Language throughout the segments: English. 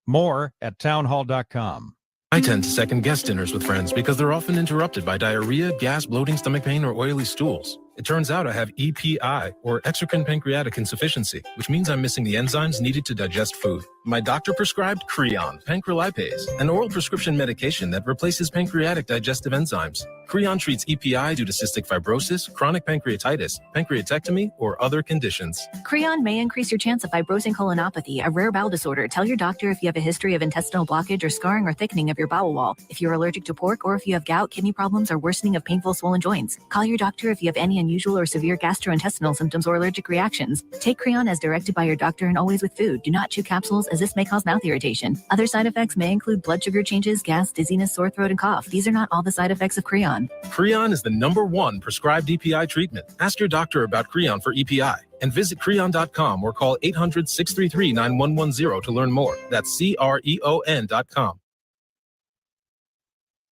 More at townhall.com. I tend to second-guess dinners with friends because they're often interrupted by diarrhea, gas, bloating, stomach pain, or oily stools. It turns out I have EPI, or exocrine pancreatic insufficiency, which means I'm missing the enzymes needed to digest food. My doctor prescribed Creon, pancrelipase, an oral prescription medication that replaces pancreatic digestive enzymes. Creon treats EPI due to cystic fibrosis, chronic pancreatitis, pancreatectomy, or other conditions. Creon may increase your chance of fibrosing colonopathy, a rare bowel disorder. Tell your doctor if you have a history of intestinal blockage or scarring or thickening of your bowel wall, if you're allergic to pork, or if you have gout, kidney problems, or worsening of painful swollen joints. Call your doctor if you have any unusual or severe gastrointestinal symptoms or allergic reactions. Take Creon as directed by your doctor and always with food. Do not chew capsules, as this may cause mouth irritation. Other side effects may include blood sugar changes, gas, dizziness, sore throat, and cough. These are not all the side effects of Creon. Creon is the #1 prescribed EPI treatment. Ask your doctor about Creon for EPI and visit Creon.com or call 800-633-9110 to learn more. That's CREON.com.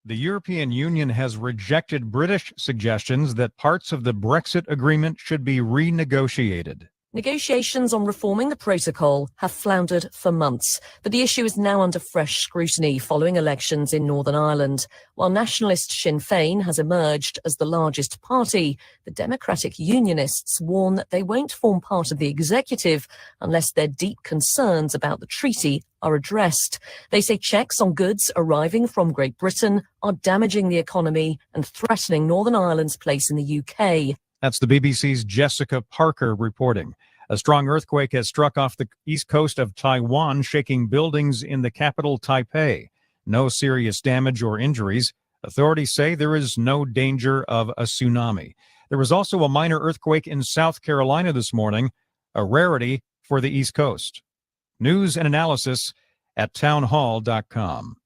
The European Union has rejected British suggestions that parts of the Brexit agreement should be renegotiated. Negotiations on reforming the protocol have floundered for months, but the issue is now under fresh scrutiny following elections in Northern Ireland. While nationalist Sinn Féin has emerged as the largest party, the Democratic Unionists warn that they won't form part of the executive unless their deep concerns about the treaty are addressed. They say checks on goods arriving from Great Britain are damaging the economy and threatening Northern Ireland's place in the UK. That's the BBC's Jessica Parker reporting. A strong earthquake has struck off the east coast of Taiwan, shaking buildings in the capital, Taipei. No serious damage or injuries. Authorities say there is no danger of a tsunami. There was also a minor earthquake in South Carolina this morning, a rarity for the East Coast. News and analysis at townhall.com.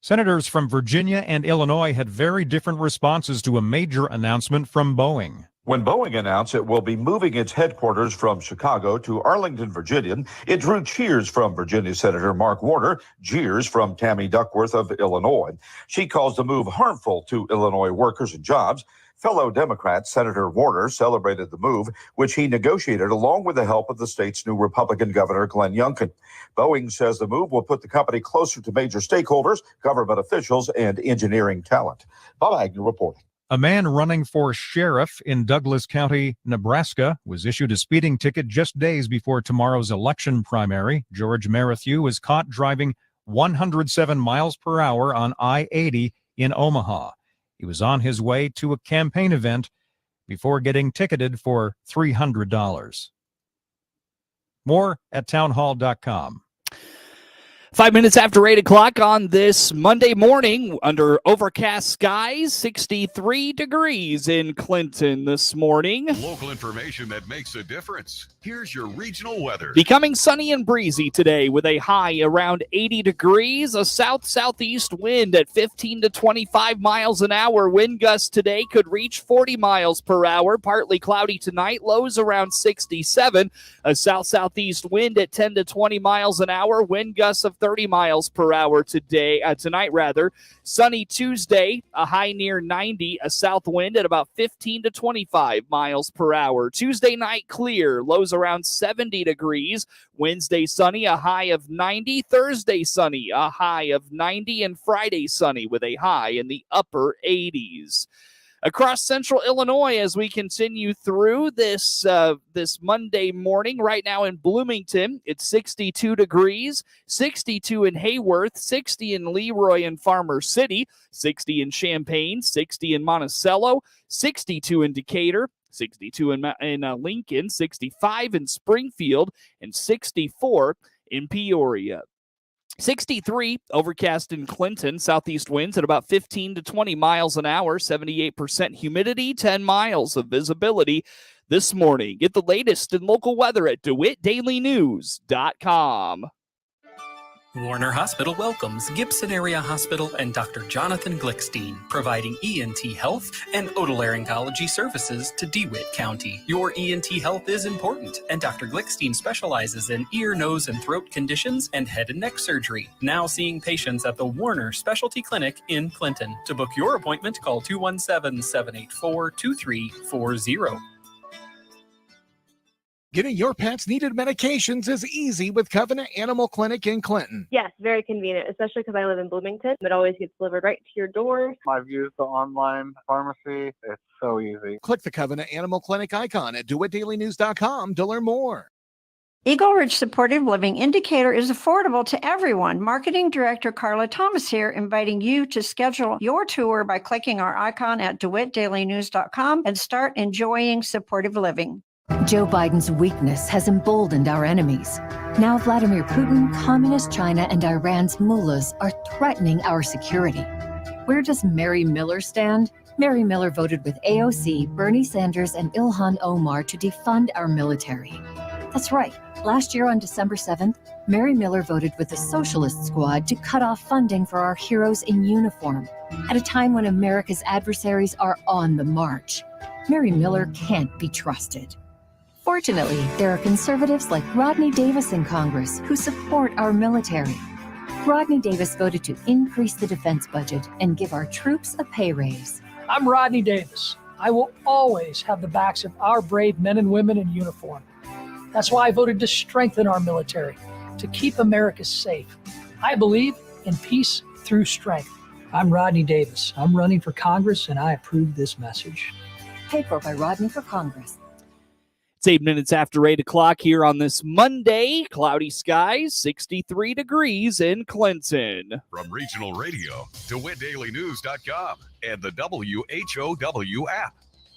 Senators from Virginia and Illinois had very different responses to a major announcement from Boeing. When Boeing announced it will be moving its headquarters from Chicago to Arlington, Virginia, it drew cheers from Virginia Senator Mark Warner, jeers from Tammy Duckworth of Illinois. She calls the move harmful to Illinois workers and jobs. Fellow Democrat Senator Warner celebrated the move, which he negotiated along with the help of the state's new Republican Governor Glenn Youngkin. Boeing says the move will put the company closer to major stakeholders, government officials, and engineering talent. Bob Agnew reporting. A man running for sheriff in Douglas County, Nebraska, was issued a speeding ticket just days before tomorrow's election primary. George Merrithew was caught driving 107 miles per hour on I-80 in Omaha. He was on his way to a campaign event before getting ticketed for $300. More at townhall.com. 5 minutes after 8 o'clock on this Monday morning, under overcast skies, 63 degrees in Clinton this morning. Local information that makes a difference. Here's your regional weather. Becoming sunny and breezy today with a high around 80 degrees. A south-southeast wind at 15 to 25 miles an hour. Wind gusts today could reach 40 miles per hour. Partly cloudy tonight. Lows around 67. A south-southeast wind at 10 to 20 miles an hour. Wind gusts of 30 miles per hour tonight. Sunny Tuesday, a high near 90, a south wind at about 15 to 25 miles per hour. Tuesday night clear, lows around 70 degrees. Wednesday sunny, a high of 90. Thursday sunny, a high of 90. And Friday sunny with a high in the upper 80s. Across central Illinois, as we continue through this Monday morning, right now in Bloomington, it's 62 degrees, 62 in Hayworth, 60 in Leroy and Farmer City, 60 in Champaign, 60 in Monticello, 62 in Decatur, 62 in Lincoln, 65 in Springfield, and 64 in Peoria. 63, overcast in Clinton, southeast winds at about 15 to 20 miles an hour, 78% humidity, 10 miles of visibility this morning. Get the latest in local weather at DeWittDailyNews.com. Warner Hospital welcomes Gibson Area Hospital and Dr. Jonathan Glickstein, providing ENT health and otolaryngology services to DeWitt County. Your ENT health is important, and Dr. Glickstein specializes in ear, nose, and throat conditions and head and neck surgery. Now seeing patients at the Warner Specialty Clinic in Clinton. To book your appointment, call 217-784-2340. Getting your pet's needed medications is easy with Covenant Animal Clinic in Clinton. Yes, very convenient, especially because I live in Bloomington. It always gets delivered right to your door. I've used the online pharmacy. It's so easy. Click the Covenant Animal Clinic icon at DeWittDailyNews.com to learn more. Eagle Ridge Supportive Living Indicator is affordable to everyone. Marketing Director Carla Thomas here, inviting you to schedule your tour by clicking our icon at DeWittDailyNews.com and start enjoying supportive living. Joe Biden's weakness has emboldened our enemies. Now Vladimir Putin, Communist China, and Iran's mullahs are threatening our security. Where does Mary Miller stand? Mary Miller voted with AOC, Bernie Sanders, and Ilhan Omar to defund our military. That's right. Last year on December 7th, Mary Miller voted with the Socialist Squad to cut off funding for our heroes in uniform at a time when America's adversaries are on the march. Mary Miller can't be trusted. Fortunately, there are conservatives like Rodney Davis in Congress who support our military. Rodney Davis voted to increase the defense budget and give our troops a pay raise. I'm Rodney Davis. I will always have the backs of our brave men and women in uniform. That's why I voted to strengthen our military, to keep America safe. I believe in peace through strength. I'm Rodney Davis. I'm running for Congress, and I approve this message. Paid for by Rodney for Congress. It's 8 minutes after 8 o'clock here on this Monday. Cloudy skies, 63 degrees in Clinton. From regional radio, DeWittDailyNews.com, and the WHOW app.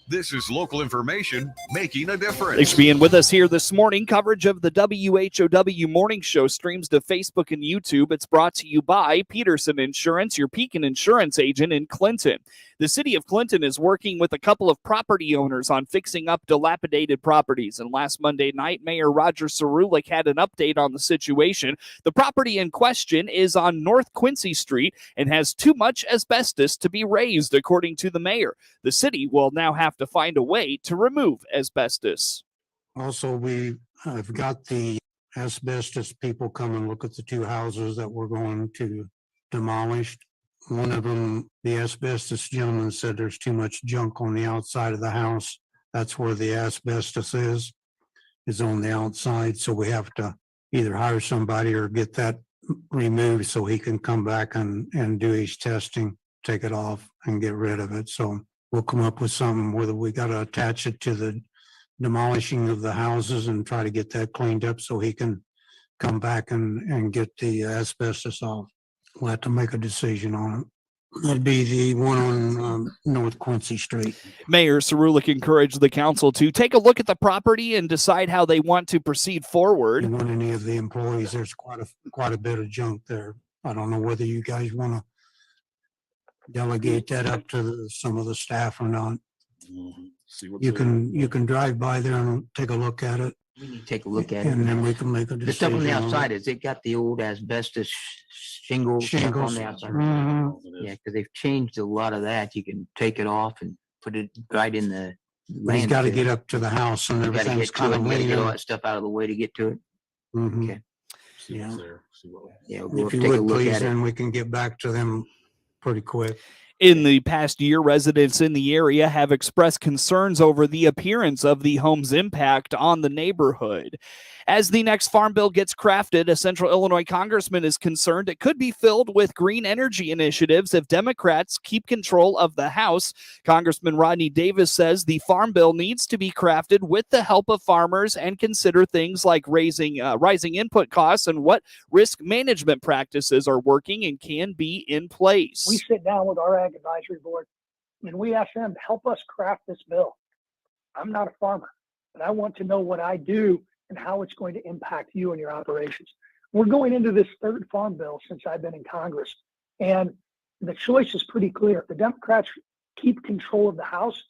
This is local information making a difference. Thanks for being with us here this morning. Coverage of the WHOW Morning Show streams to Facebook and YouTube. It's brought to you by Peterson Insurance, your Pekin Insurance agent in Clinton. The city of Clinton is working with a couple of property owners on fixing up dilapidated properties. And last Monday night, Mayor Roger Cerulik had an update on the situation. The property in question is on North Quincy Street and has too much asbestos to be raised, according to the mayor. The city will now have to find a way to remove asbestos. Also, we have got the asbestos people come and look at the two houses that we're going to demolish. One of them, the asbestos gentleman, said there's too much junk on the outside of the house. That's where the asbestos is on the outside. So we have to either hire somebody or get that removed so he can come back and do his testing, take it off and get rid of it. So we'll come up with something whether we got to attach it to the demolishing of the houses and try to get that cleaned up so he can come back and get the asbestos off. We'll have to make a decision on it. That'd be the one on North Quincy Street. Mayor Cerulik encouraged the council to take a look at the property and decide how they want to proceed forward. And on any of the employees, there's quite a bit of junk there. I don't know whether you guys want to delegate that up to some of the staff or not. You can drive by there and take a look at it. We need to take a look at it. And then we can make a decision. The stuff on the outside, is it got the old asbestos shingles on the outside? Mm-hmm. Yeah, because they've changed a lot of that. You can take it off and put it right in the land. He's got to get up to the house and everything's kind of leaning. Get all that stuff out of the way to get to it. Mm-hmm. Okay. Yeah. We'll if you take a would look please, at it. then we can get back to them pretty quick. In the past year, residents in the area have expressed concerns over the appearance of the home's impact on the neighborhood. As the next farm bill gets crafted, a Central Illinois congressman is concerned it could be filled with green energy initiatives if Democrats keep control of the House. Congressman Rodney Davis says the farm bill needs to be crafted with the help of farmers and consider things like rising input costs and what risk management practices are working and can be in place. We sit down with our Ag Advisory Board and we ask them to help us craft this bill. I'm not a farmer, but I want to know what I do and how it's going to impact you and your operations. We're going into this third farm bill since I've been in Congress, and the choice is pretty clear. If the Democrats keep control of the House,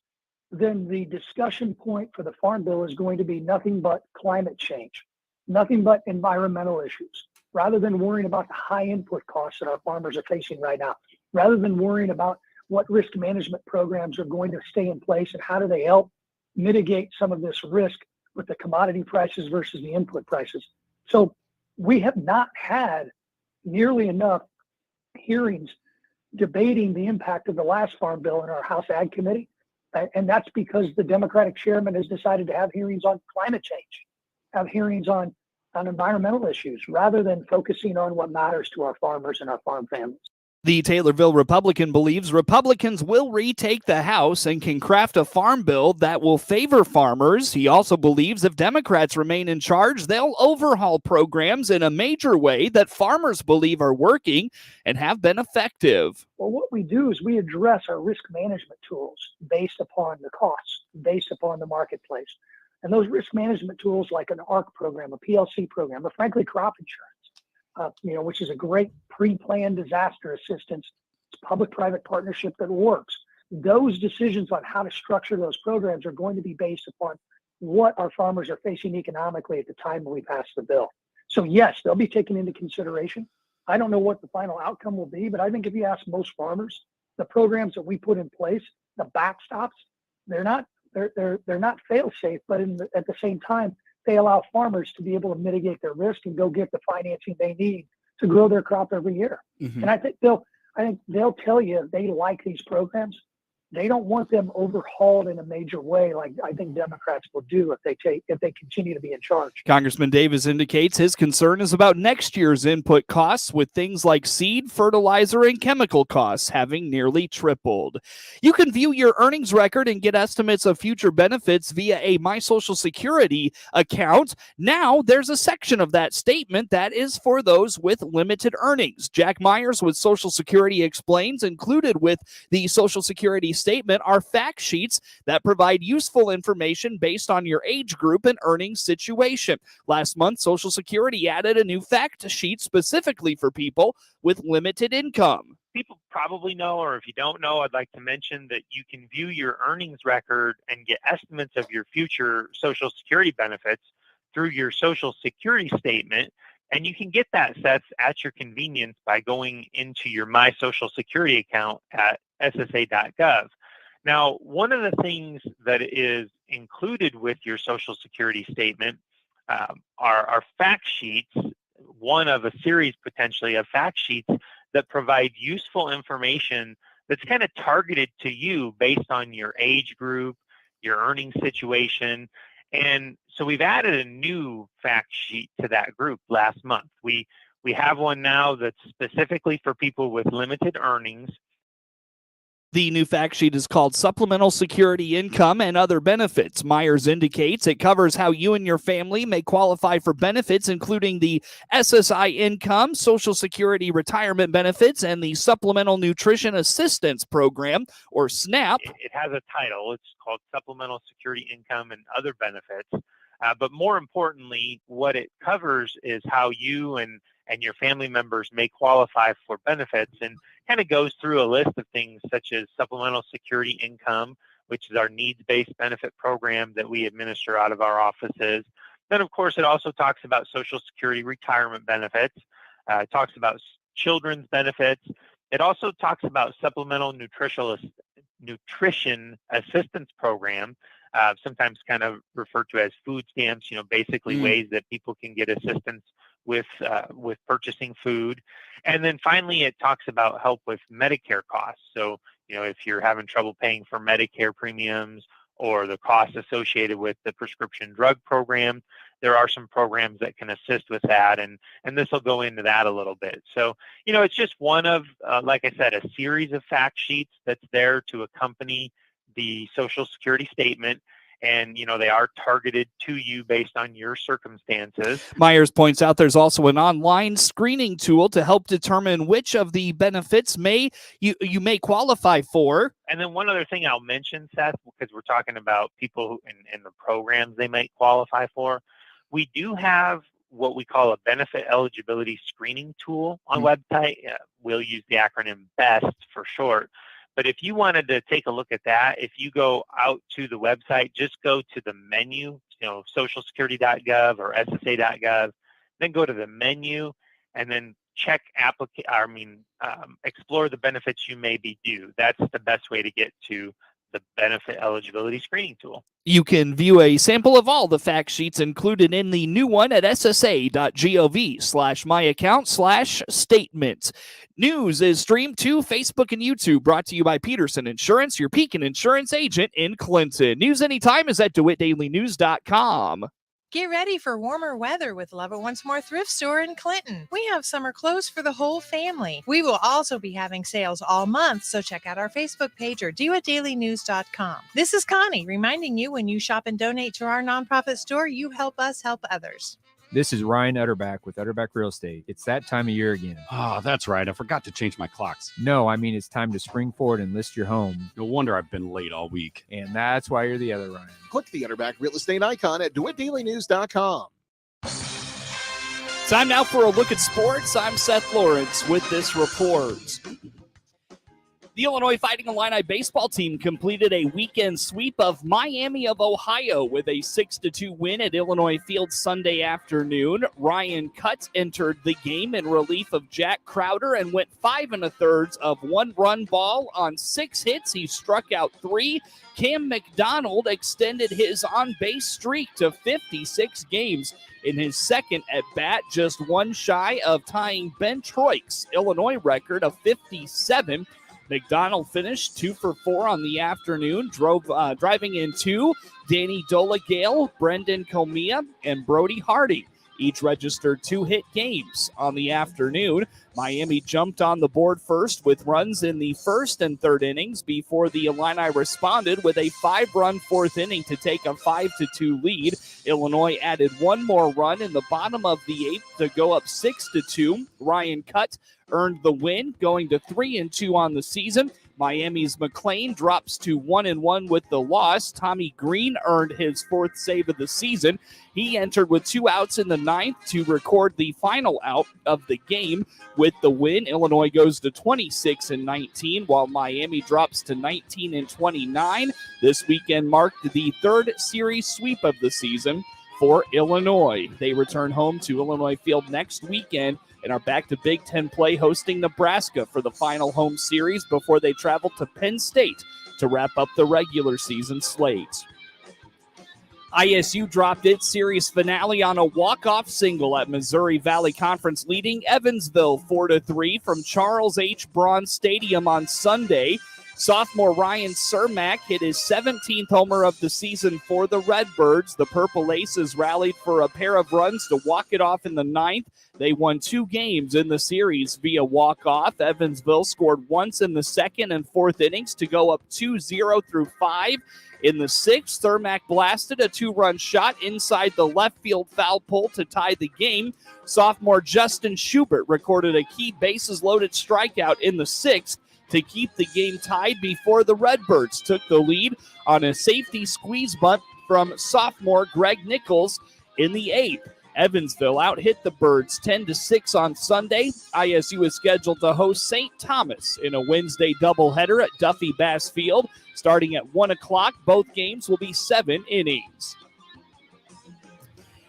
then the discussion point for the farm bill is going to be nothing but climate change, nothing but environmental issues, rather than worrying about the high input costs that our farmers are facing right now, rather than worrying about what risk management programs are going to stay in place and how do they help mitigate some of this risk with the commodity prices versus the input prices. So we have not had nearly enough hearings debating the impact of the last farm bill in our House Ag Committee. And that's because the Democratic chairman has decided to have hearings on climate change. have hearings on environmental issues rather than focusing on what matters to our farmers and our farm families. The Taylorville Republican believes Republicans will retake the House and can craft a farm bill that will favor farmers. He also believes if Democrats remain in charge, they'll overhaul programs in a major way that farmers believe are working and have been effective. Well, what we do is we address our risk management tools based upon the costs, based upon the marketplace. And those risk management tools like an ARC program, a PLC program, or frankly, crop insurance, which is a great pre-planned disaster assistance, public-private partnership that works. Those decisions on how to structure those programs are going to be based upon what our farmers are facing economically at the time when we pass the bill. So yes, they'll be taken into consideration. I don't know what the final outcome will be, but I think if you ask most farmers, the programs that we put in place, the backstops, they're not fail-safe, but at the same time, they allow farmers to be able to mitigate their risk and go get the financing they need to grow their crop every year. Mm-hmm. And I think they'll tell you they like these programs. They don't want them overhauled in a major way like I think Democrats will do if they continue to be in charge. Congressman Davis indicates his concern is about next year's input costs, with things like seed, fertilizer, and chemical costs having nearly tripled. You can view your earnings record and get estimates of future benefits via a My Social Security account. Now there's a section of that statement that is for those with limited earnings. Jack Myers with Social Security explains included with the Social Security statement are fact sheets that provide useful information based on your age group and earnings situation. Last month, Social Security added a new fact sheet specifically for people with limited income. People probably know, or if you don't know, I'd like to mention that you can view your earnings record and get estimates of your future Social Security benefits through your Social Security statement. And you can get that sets at your convenience by going into your My Social Security account at SSA.gov. Now, one of the things that is included with your Social Security statement are fact sheets, one of a series potentially of fact sheets that provide useful information that's kind of targeted to you based on your age group, your earning situation. And so we've added a new fact sheet to that group last month. We have one now that's specifically for people with limited earnings. The new fact sheet is called Supplemental Security Income and Other Benefits. Myers indicates it covers how you and your family may qualify for benefits, including the SSI income, Social Security retirement benefits, and the Supplemental Nutrition Assistance Program, or SNAP. It has a title. It's called Supplemental Security Income and Other Benefits. But more importantly, what it covers is how you and your family members may qualify for benefits, and kind of goes through a list of things such as supplemental security income, which is our needs-based benefit program that we administer out of our offices. Then, of course, it also talks about Social Security retirement benefits. It talks about children's benefits. It also talks about supplemental nutrition assistance program, sometimes kind of referred to as food stamps, basically ways that people can get assistance with purchasing food. And then finally, it talks about help with Medicare costs. So, if you're having trouble paying for Medicare premiums or the costs associated with the prescription drug program, there are some programs that can assist with that. And this will go into that a little bit. So, it's just one of, like I said, a series of fact sheets that's there to accompany the Social Security statement. And, they are targeted to you based on your circumstances. Myers points out there's also an online screening tool to help determine which of the benefits you may qualify for. And then one other thing I'll mention, Seth, because we're talking about people who, in the programs they might qualify for, we do have what we call a benefit eligibility screening tool on the website. We'll use the acronym BEST for short. But if you wanted to take a look at that, if you go out to the website, just go to the menu, socialsecurity.gov or SSA.gov, then go to the menu and then check explore the benefits you may be due. That's the best way to get to the benefit eligibility screening tool. You can view a sample of all the fact sheets included in the new one at ssa.gov/myaccount/statement. News is streamed to Facebook and YouTube, brought to you by Peterson Insurance, your Pekin Insurance agent in Clinton. News anytime is at DeWittDailyNews.com. Get ready for warmer weather with Love It Once More Thrift Store in Clinton. We have summer clothes for the whole family. We will also be having sales all month, so check out our Facebook page or DeWittDailyNews.com. This is Connie reminding you, when you shop and donate to our nonprofit store, you help us help others. This is Ryan Utterback with Utterback Real Estate. It's that time of year again. Oh, that's right. I forgot to change my clocks. No, I mean it's time to spring forward and list your home. No wonder I've been late all week. And that's why you're the other Ryan. Click the Utterback Real Estate icon at DeWittDailyNews.com. Time now for a look at sports. I'm Seth Lawrence with this report. The Illinois Fighting Illini baseball team completed a weekend sweep of Miami of Ohio with a 6-2 win at Illinois Field Sunday afternoon. Ryan Cutt entered the game in relief of Jack Crowder and went 5 1/3 of 1-run ball on 6 hits. He struck out 3. Cam McDonald extended his on-base streak to 56 games in his second at-bat, just one shy of tying Ben Troik's Illinois record of 57. McDonald finished 2 for 4 on the afternoon, driving in 2. Danny Dolagale, Brendan Comia, and Brody Hardy each registered 2-hit games on the afternoon. Miami jumped on the board first with runs in the first and third innings before the Illini responded with a 5-run fourth inning to take a 5-2 lead. Illinois added one more run in the bottom of the eighth to go up 6-2. Ryan Cutt earned the win, going to 3-2 on the season. Miami's McLean drops to 1-1 with the loss. Tommy Green earned his 4th save of the season. He entered with 2 outs in the 9th to record the final out of the game. With the win, Illinois goes to 26-19, while Miami drops to 19-29. This weekend marked the 3rd series sweep of the season for Illinois. They return home to Illinois Field next weekend and are back to Big Ten play, hosting Nebraska for the final home series before they travel to Penn State to wrap up the regular season slate. ISU dropped its series finale on a walk-off single at Missouri Valley Conference, leading Evansville 4-3 from Charles H. Braun Stadium on Sunday. Sophomore Ryan Cermak hit his 17th homer of the season for the Redbirds. The Purple Aces rallied for a pair of runs to walk it off in the 9th. They won 2 games in the series via walk-off. Evansville scored once in the 2nd and 4th innings to go up 2-0 through 5. In the 6th, Cermak blasted a 2-run shot inside the left field foul pole to tie the game. Sophomore Justin Schubert recorded a key bases-loaded strikeout in the 6th to keep the game tied before the Redbirds took the lead on a safety squeeze bunt from sophomore Greg Nichols in the 8th. Evansville out-hit the Birds 10-6 on Sunday. ISU is scheduled to host St. Thomas in a Wednesday doubleheader at Duffy Bass Field. Starting at 1 o'clock, both games will be 7 innings.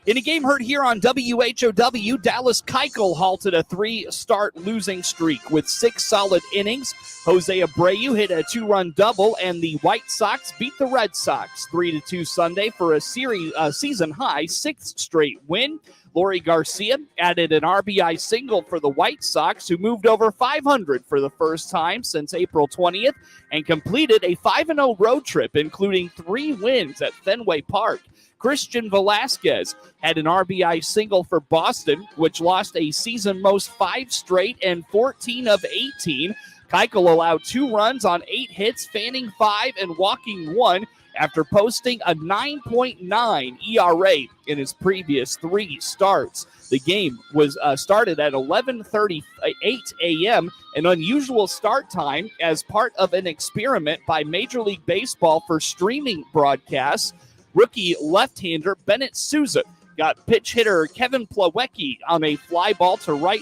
In a game heard here on WHOW, Dallas Keuchel halted a 3-start losing streak with 6 solid innings. Jose Abreu hit a 2-run double, and the White Sox beat the Red Sox 3-2 Sunday for a season-high 6th straight win. Lori Garcia added an RBI single for the White Sox, who moved over 500 for the first time since April 20th and completed a 5-0 road trip, including 3 wins at Fenway Park. Christian Velasquez had an RBI single for Boston, which lost a season-most 5 straight and 14 of 18. Keuchel allowed 2 runs on 8 hits, fanning 5 and walking 1 after posting a 9.9 ERA in his previous 3 starts. The game was started at 11:38 a.m., an unusual start time as part of an experiment by Major League Baseball for streaming broadcasts. Rookie left-hander Bennett Souza got pitch hitter Kevin Plawecki on a fly ball to right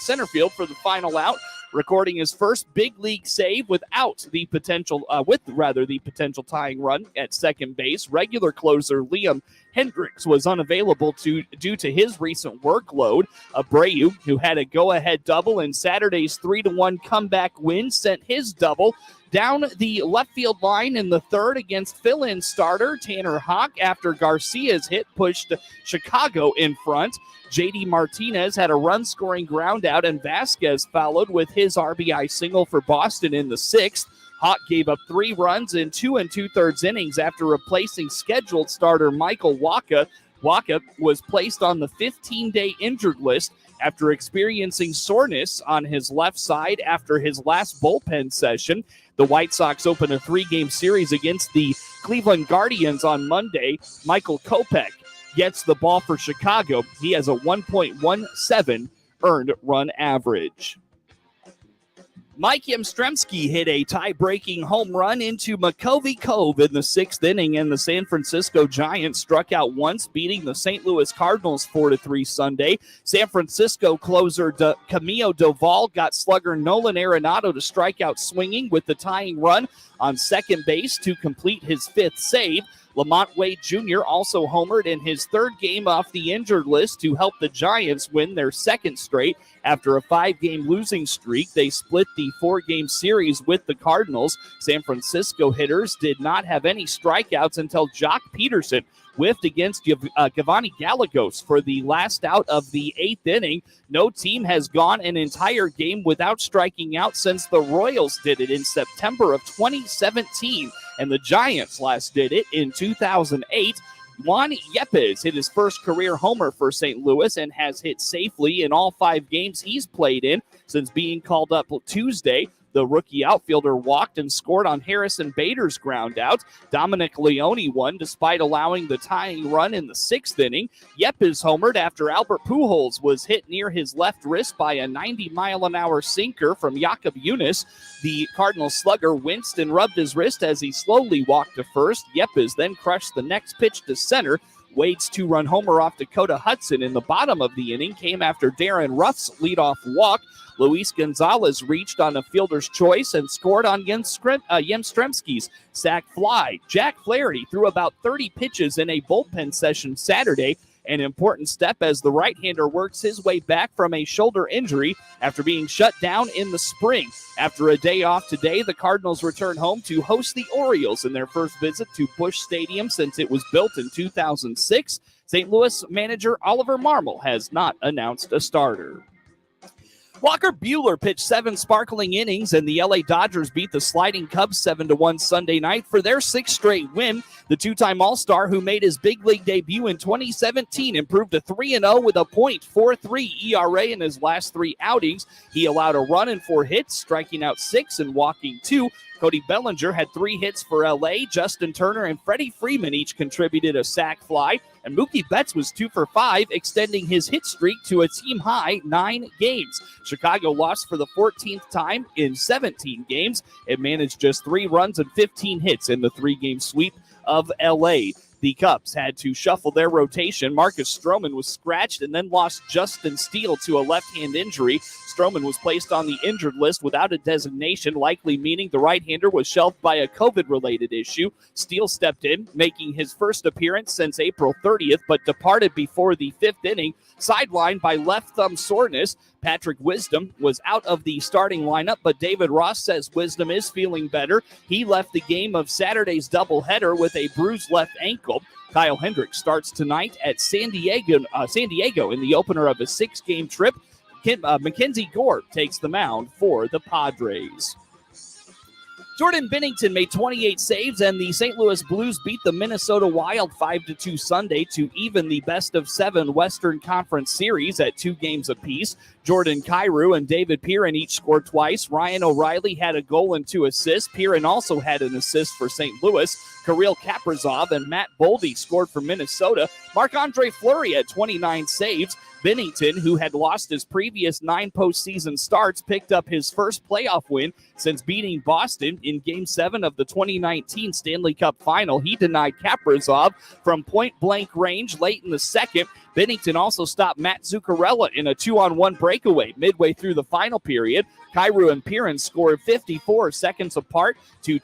center field for the final out, recording his first big league save with the potential tying run at second base. Regular closer Liam Hendricks was unavailable due to his recent workload. Abreu, who had a go-ahead double in Saturday's 3-1 comeback win, sent his double down the left field line in the 3rd against fill-in starter Tanner Houck after Garcia's hit pushed Chicago in front. J.D. Martinez had a run-scoring ground out, and Vasquez followed with his RBI single for Boston in the 6th. Hawk gave up 3 runs in 2 2/3 innings after replacing scheduled starter Michael Wacha. Wacha was placed on the 15-day injured list after experiencing soreness on his left side after his last bullpen session. The White Sox opened a 3-game series against the Cleveland Guardians on Monday. Michael Kopech gets the ball for Chicago. He has a 1.17 earned run average. Mike Yastrzemski hit a tie-breaking home run into McCovey Cove in the 6th inning, and the San Francisco Giants struck out once, beating the St. Louis Cardinals 4-3 Sunday. San Francisco closer Camilo Doval got slugger Nolan Arenado to strike out swinging with the tying run on second base to complete his 5th save. Lamont Wade Jr. also homered in his 3rd game off the injured list to help the Giants win their 2nd straight. After a 5-game losing streak, they split the 4-game series with the Cardinals. San Francisco hitters did not have any strikeouts until Jock Peterson whiffed against Giovanni Gallegos for the last out of the 8th inning. No team has gone an entire game without striking out since the Royals did it in September of 2017, and the Giants last did it in 2008. Juan Yepes hit his first career homer for St. Louis and has hit safely in all 5 games he's played in since being called up Tuesday. The rookie outfielder walked and scored on Harrison Bader's ground out. Dominic Leone won despite allowing the tying run in the 6th inning. Yepes homered after Albert Pujols was hit near his left wrist by a 90-mile-an-hour sinker from Jakob Yunis. The Cardinal slugger winced and rubbed his wrist as he slowly walked to first. Yepes then crushed the next pitch to center. Wade's 2-run homer off Dakota Hudson in the bottom of the inning came after Darren Ruff's leadoff walk. Luis Gonzalez reached on a fielder's choice and scored on Yastrzemski's sac fly. Jack Flaherty threw about 30 pitches in a bullpen session Saturday, an important step as the right-hander works his way back from a shoulder injury after being shut down in the spring. After a day off today, the Cardinals return home to host the Orioles in their first visit to Busch Stadium since it was built in 2006. St. Louis manager Oliver Marmol has not announced a starter. Walker Buehler pitched 7 sparkling innings, and the LA Dodgers beat the sliding Cubs 7-1 Sunday night for their 6th straight win. The 2-time All-Star, who made his big league debut in 2017, improved to 3-0 with a .43 ERA in his last 3 outings. He allowed a run and 4 hits, striking out 6 and walking 2. Cody Bellinger had 3 hits for LA. Justin Turner and Freddie Freeman each contributed a sac fly. And Mookie Betts was 2 for 5, extending his hit streak to a team-high 9 games. Chicago lost for the 14th time in 17 games. It managed just 3 runs and 15 hits in the 3-game sweep of LA. The Cubs had to shuffle their rotation. Marcus Stroman was scratched and then lost Justin Steele to a left-hand injury. Stroman was placed on the injured list without a designation, likely meaning the right-hander was shelved by a COVID-related issue. Steele stepped in, making his first appearance since April 30th, but departed before the 5th inning, sidelined by left thumb soreness. Patrick Wisdom was out of the starting lineup, but David Ross says Wisdom is feeling better. He left the game of Saturday's doubleheader with a bruised left ankle. Kyle Hendricks starts tonight at San Diego in the opener of a 6-game trip. Mackenzie Gore takes the mound for the Padres. Jordan Binnington made 28 saves, and the St. Louis Blues beat the Minnesota Wild 5-2 Sunday to even the best-of-7 Western Conference series at 2 games apiece. Jordan Kyrou and David Perrin each scored twice. Ryan O'Reilly had a goal and 2 assists. Perrin also had an assist for St. Louis. Kirill Kaprizov and Matt Boldy scored for Minnesota. Marc-Andre Fleury had 29 saves. Binnington, who had lost his previous 9 postseason starts, picked up his first playoff win since beating Boston in Game 7 of the 2019 Stanley Cup Final. He denied Kaprizov from point-blank range late in the second. Binnington also stopped Matt Zuccarello in a 2-on-1 breakaway midway through the final period. Kyrou and Perrin scored 54 seconds apart to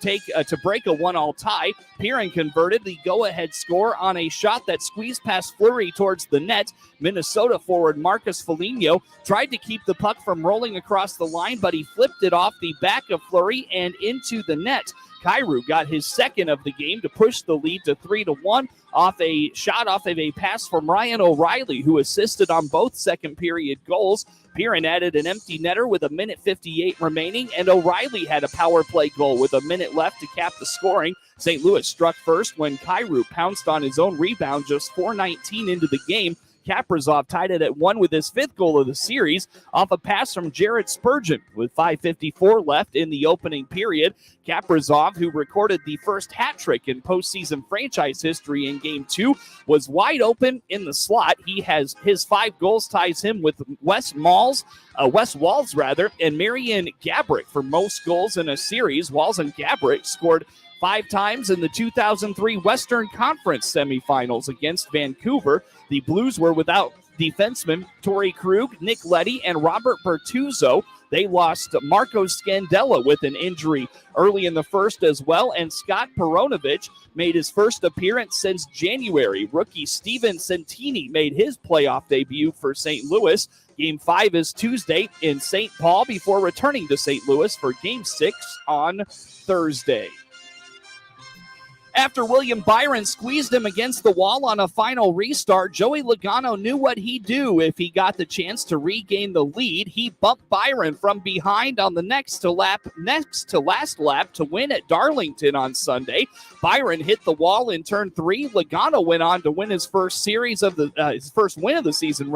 break a 1-all tie. Perrin converted the go-ahead score on a shot that squeezed past Fleury towards the net. Minnesota forward Marcus Foligno tried to keep the puck from rolling across the line, but he flipped it off the back of Fleury and into the net. Cairo got his second of the game to push the lead to 3-1 off a shot off of a pass from Ryan O'Reilly, who assisted on both second period goals. Piran added an empty netter with 1:58 remaining, and O'Reilly had a power play goal with a minute left to cap the scoring. St. Louis struck first when Cairo pounced on his own rebound just 4:19 into the game. Kaprizov tied it at 1 with his 5th goal of the series off a pass from Jared Spurgeon with 5:54 left in the opening period. Kaprizov, who recorded the first hat trick in postseason franchise history in Game 2, was wide open in the slot. He has his 5 goals ties him with Wes Walls, and Marian Gabrick for most goals in a series. Walls and Gabrick scored 5 times in the 2003 Western Conference semifinals against Vancouver. The Blues were without defensemen Torrey Krug, Nick Leddy, and Robert Bertuzzo. They lost Marco Scandella with an injury early in the first as well, and Scott Peronovich made his first appearance since January. Rookie Steven Santini made his playoff debut for St. Louis. Game 5 is Tuesday in St. Paul before returning to St. Louis for Game 6 on Thursday. After William Byron squeezed him against the wall on a final restart, Joey Logano knew what he'd do if he got the chance to regain the lead. He bumped Byron from behind on the next to last lap to win at Darlington on Sunday. Byron hit the wall in turn 3. Logano went on to win his first his first win of the season,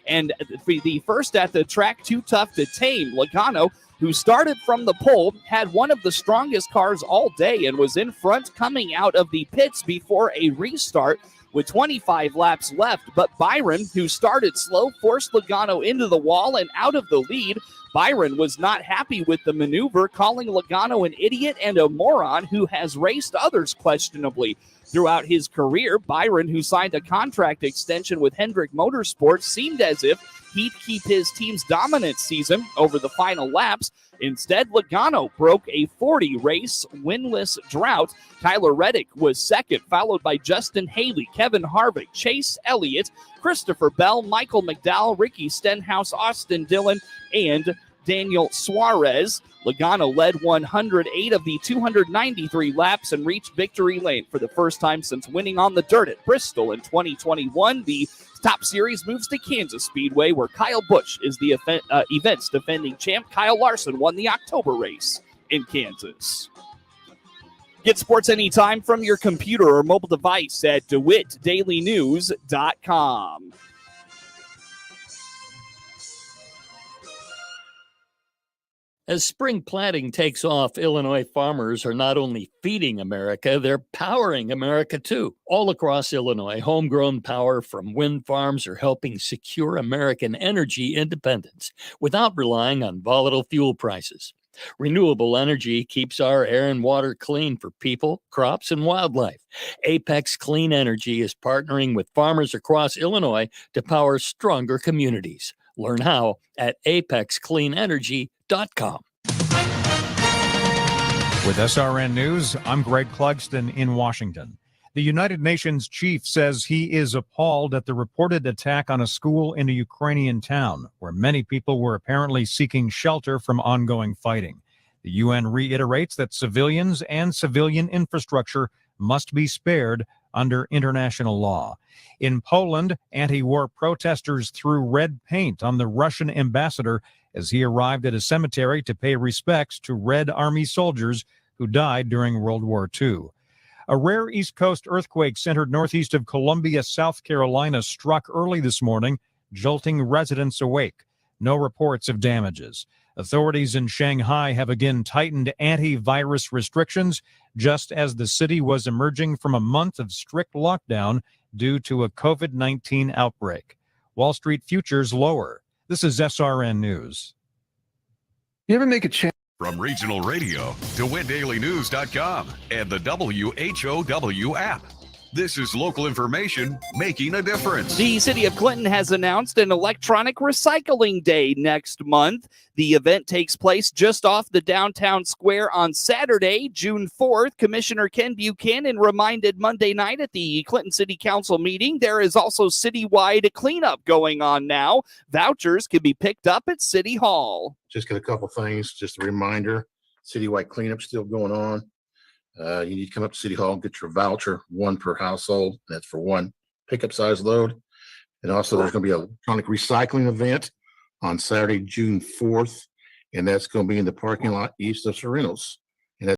and the first at the track too tough to tame. Logano, who started from the pole, had one of the strongest cars all day and was in front coming out of the pits before a restart with 25 laps left. But Byron, who started slow, forced Logano into the wall and out of the lead. Byron was not happy with the maneuver, calling Logano an idiot and a moron who has raced others questionably throughout his career. Byron, who signed a contract extension with Hendrick Motorsports, seemed as if he'd keep his team's dominant season over the final laps. Instead, Logano broke a 40-race winless drought. Tyler Reddick was second, followed by Justin Haley, Kevin Harvick, Chase Elliott, Christopher Bell, Michael McDowell, Ricky Stenhouse, Austin Dillon, and Daniel Suarez. Logano led 108 of the 293 laps and reached victory lane for the first time since winning on the dirt at Bristol in 2021. The top series moves to Kansas Speedway, where Kyle Busch is the event's defending champ. Kyle Larson won the October race in Kansas. Get sports anytime from your computer or mobile device at DeWittDailyNews.com. As spring planting takes off, Illinois farmers are not only feeding America, they're powering America too. All across Illinois, homegrown power from wind farms are helping secure American energy independence without relying on volatile fuel prices. Renewable energy keeps our air and water clean for people, crops, and wildlife. Apex Clean Energy is partnering with farmers across Illinois to power stronger communities. Learn how at apexcleanenergy.com. With SRN News, I'm Greg Clugston in Washington. The United Nations chief says he is appalled at the reported attack on a school in a Ukrainian town, where many people were apparently seeking shelter from ongoing fighting. The UN reiterates that civilians and civilian infrastructure must be spared under international law. In Poland, anti-war protesters threw red paint on the Russian ambassador as he arrived at a cemetery to pay respects to Red Army soldiers who died during World War II. A rare East Coast earthquake centered northeast of Columbia, South Carolina, struck early this morning, jolting residents awake. No reports of damages. Authorities in Shanghai have again tightened antivirus restrictions, just as the city was emerging from a month of strict lockdown due to a COVID-19 outbreak. Wall Street futures lower. This is SRN News. You ever make a change? From regional radio, DeWittDailyNews.com and the WHOW app. This is local information making a difference. The city of Clinton has announced an electronic recycling day next month. The event takes place just off the downtown square on Saturday, June 4th. Commissioner Ken Buchanan reminded Monday night at the Clinton City Council meeting there is also citywide cleanup going on now. Vouchers can be picked up at City Hall. Just got a couple things, just a reminder, citywide cleanup still going on. You need to come up to City Hall and get your voucher, one per household. That's for one pickup size load. And also there's going to be an electronic recycling event on Saturday, June 4th. And that's going to be in the parking lot east of Serenos.